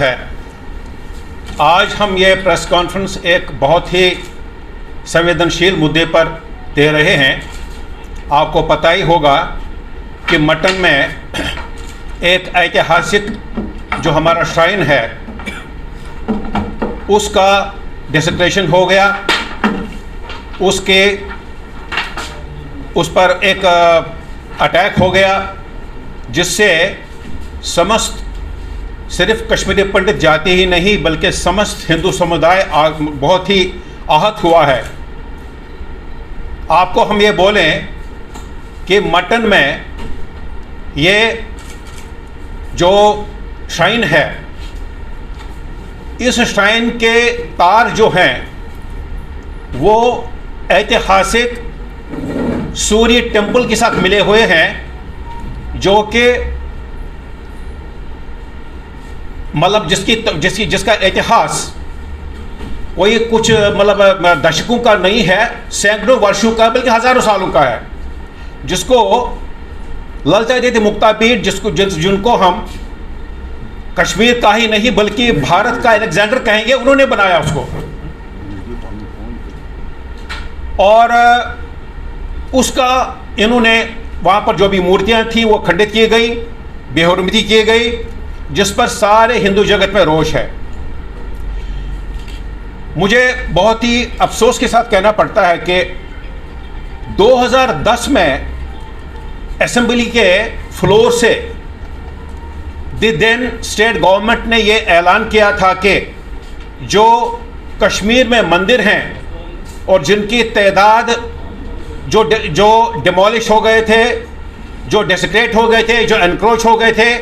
है। आज हम ये प्रेस कॉन्फ्रेंस एक बहुत ही संवेदनशील मुद्दे पर दे रहे हैं। आपको पता ही होगा कि मटन में एक ऐतिहासिक जो हमारा श्राइन है उसका डिसेक्रेशन हो गया, उस पर एक अटैक हो गया, जिससे समस्त सिर्फ कश्मीरी पंडित जाति ही नहीं बल्कि समस्त हिंदू समुदाय बहुत ही आहत हुआ है। आपको हम ये बोलें कि मटन में ये जो श्राइन है, इस श्राइन के तार जो हैं वो ऐतिहासिक सूर्य टेम्पल के साथ मिले हुए हैं, जो कि मतलब जिसका इतिहास कोई कुछ मतलब दशकों का नहीं है, सैकड़ों वर्षों का बल्कि हजारों सालों का है, जिसको ललचा देती मुक्तापीठ जिनको हम कश्मीर का ही नहीं बल्कि भारत का अलेक्जेंडर कहेंगे, उन्होंने बनाया उसको। और उसका इन्होंने वहाँ पर जो भी मूर्तियाँ थी वो खंडित की गई, बेहुरमती की गई, जिस पर सारे हिंदू जगत में रोष है। मुझे बहुत ही अफसोस के साथ कहना पड़ता है कि 2010 में असेंबली के फ्लोर से देन स्टेट गवर्नमेंट ने ये ऐलान किया था कि जो कश्मीर में मंदिर हैं और जिनकी तादाद जो डिमोलिश हो गए थे, जो डेसिक्रेट हो गए थे, जो एनक्रोच हो गए थे,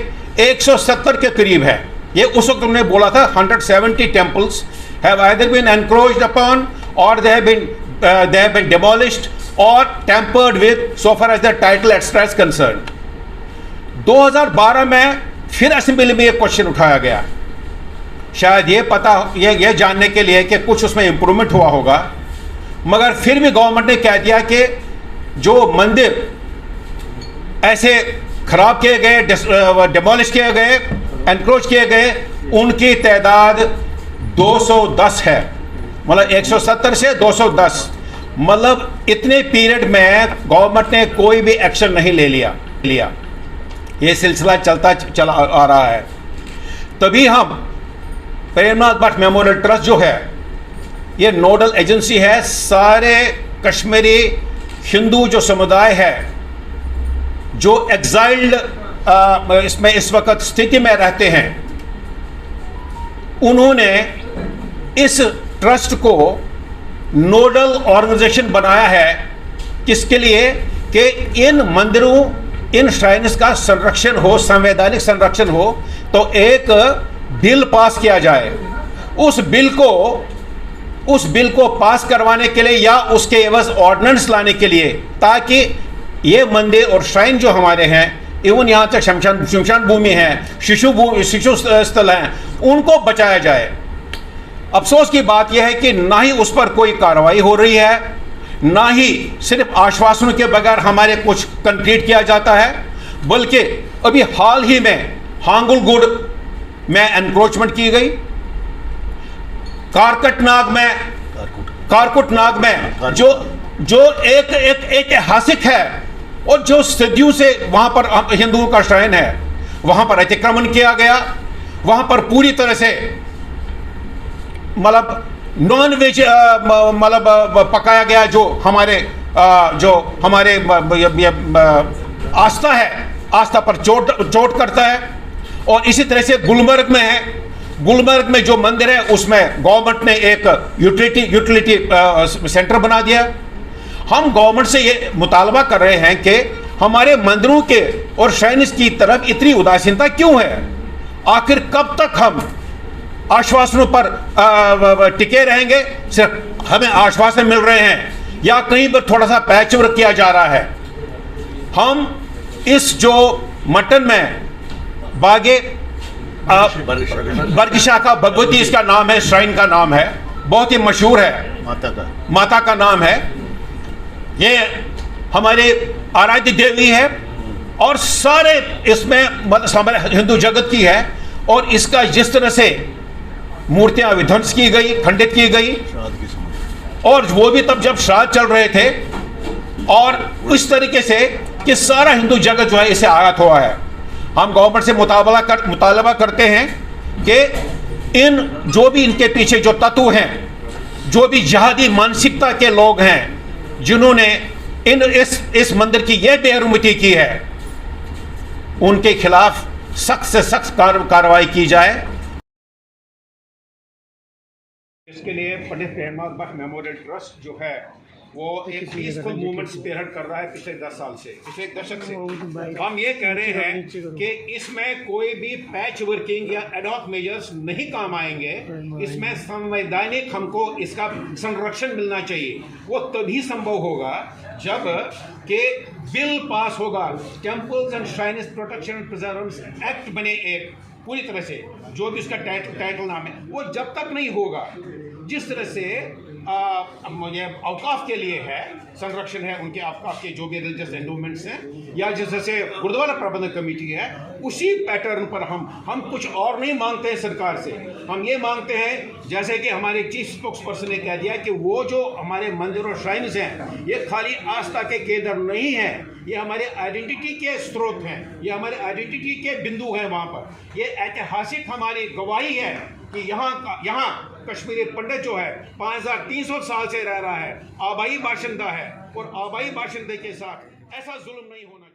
170 के करीब है। ये उस वक्त उन्होंने बोला था 170 temples have either been encroached upon और दे हैव बीन डिमोलिश्ड और tampered with so far as the title extra is concern. 2012 में फिर असेंबली में ये क्वेश्चन उठाया गया, शायद ये जानने के लिए कि कुछ उसमें इंप्रूवमेंट हुआ होगा, मगर फिर भी गवर्नमेंट ने कह दिया कि जो मंदिर ऐसे खराब किए गए, डिमोलिश किए गए, एनक्रोच किए गए, उनकी तादाद 210 है। मतलब 170 से 210, मतलब इतने पीरियड में गवर्नमेंट ने कोई भी एक्शन नहीं ले लिया। ये सिलसिला चला आ रहा है। तभी हम प्रेमनाथ भट्ट मेमोरियल ट्रस्ट जो है, ये नोडल एजेंसी है, सारे कश्मीरी हिंदू जो समुदाय है जो एग्जाइल्ड इसमें इस वक्त स्थिति में रहते हैं, उन्होंने इस ट्रस्ट को नोडल ऑर्गेनाइजेशन बनाया है। किसके लिए? कि इन मंदिरों, इन श्राइन्स का संरक्षण हो, संवैधानिक संरक्षण हो, तो एक बिल पास किया जाए। उस बिल को पास करवाने के लिए या उसके एवज ऑर्डिनेंस लाने के लिए, ताकि ये मंदिर और श्राइन जो हमारे हैं, इवन यहाँ तक शमशान भूमि है, शिशु स्थल हैं, उनको बचाया जाए। अफसोस की बात यह है कि ना ही उस पर कोई कार्रवाई हो रही है, ना ही सिर्फ आश्वासनों के बगैर हमारे कुछ कंक्रीट किया जाता है, बल्कि अभी हाल ही में हांगुलगुड में एनक्रोचमेंट की गई, कारकुटनाग में जो एक ऐतिहासिक है और जो सदियों से वहां पर हिंदुओं का श्राइन है, वहां पर अतिक्रमण किया गया, वहां पर पूरी तरह से मतलब नॉन वेज पकाया गया, जो हमारे आस्था है, आस्था पर चोट करता है। और इसी तरह से गुलमर्ग में है, गुलमर्ग में जो मंदिर है उसमें गवर्नमेंट ने एक यूटिलिटी सेंटर बना दिया। हम गवर्नमेंट से ये मुतालबा कर रहे हैं कि हमारे मंदिरों के और श्राइन्स की तरफ इतनी उदासीनता क्यों है? आखिर कब तक हम आश्वासनों पर टिके रहेंगे? सिर्फ हमें आश्वासन मिल रहे हैं या कहीं पर थोड़ा सा पैचवर्क किया जा रहा है। हम इस जो मटन में बागे बरगिशा का भगवती इसका नाम है, श्राइन का नाम है, बहुत ही मशहूर है, माता का नाम है, ये हमारे आराध्य देवी है और सारे इसमें हमारे हिंदू जगत की है। और इसका जिस तरह से मूर्तियां विध्वंस की गई, खंडित की गई, और वो भी तब जब श्राद्ध चल रहे थे, और इस तरीके से कि सारा हिंदू जगत जो है इसे आयात हुआ है। हम गवर्नमेंट से मुतालबा करते हैं कि इन जो भी इनके पीछे जो तत्व हैं, जो भी जिहादी मानसिकता के लोग हैं, जिन्होंने इस मंदिर की यह बेहरमती की है, उनके खिलाफ सख्त से सख्त कार्रवाई की जाए। इसके लिए पंडित रहमान बख्श मेमोरियल ट्रस्ट जो है वो एक पीसफुल मूवमेंट स्पीयरहेड कर रहा है पिछले 10 साल से, पिछले दशक से। हम ये कह रहे हैं कि इसमें कोई भी पैच वर्किंग या एडॉक मेजर्स नहीं काम आएंगे। इसमें संवैधानिक हमको इसका संरक्षण मिलना चाहिए। वो तभी संभव होगा जब के बिल पास होगा, temples and shrines protection and प्रिजर्वेंस act बने एक पूरी तरह से, जो भी उसका टाइटल नाम है, वो जब तक नहीं होगा, जिस तरह से मुझे औकाफ के लिए है संरक्षण है, उनके औकाफ के जो भी रिलीजियस एंडोमेंट्स हैं, या जिस तरह से गुरुद्वारा प्रबंधक कमेटी है, उसी पैटर्न पर हम कुछ और नहीं मांगते हैं सरकार से। हम ये मांगते हैं, जैसे कि हमारे चीफ स्पोक्स पर्सन ने कह दिया, कि वो जो हमारे मंदिर और श्राइन्स हैं, ये खाली आस्था के केंद्र नहीं है, ये हमारे आइडेंटिटी के स्रोत हैं, ये हमारे आइडेंटिटी के बिंदु हैं। वहाँ पर ये ऐतिहासिक हमारी गवाही है कि यहाँ कश्मीरी पंडित जो है 5300 साल से रह रहा है, आबाई बाशिंदा है, और आबाई बाशिंदे के साथ ऐसा जुल्म नहीं होना चाहिए।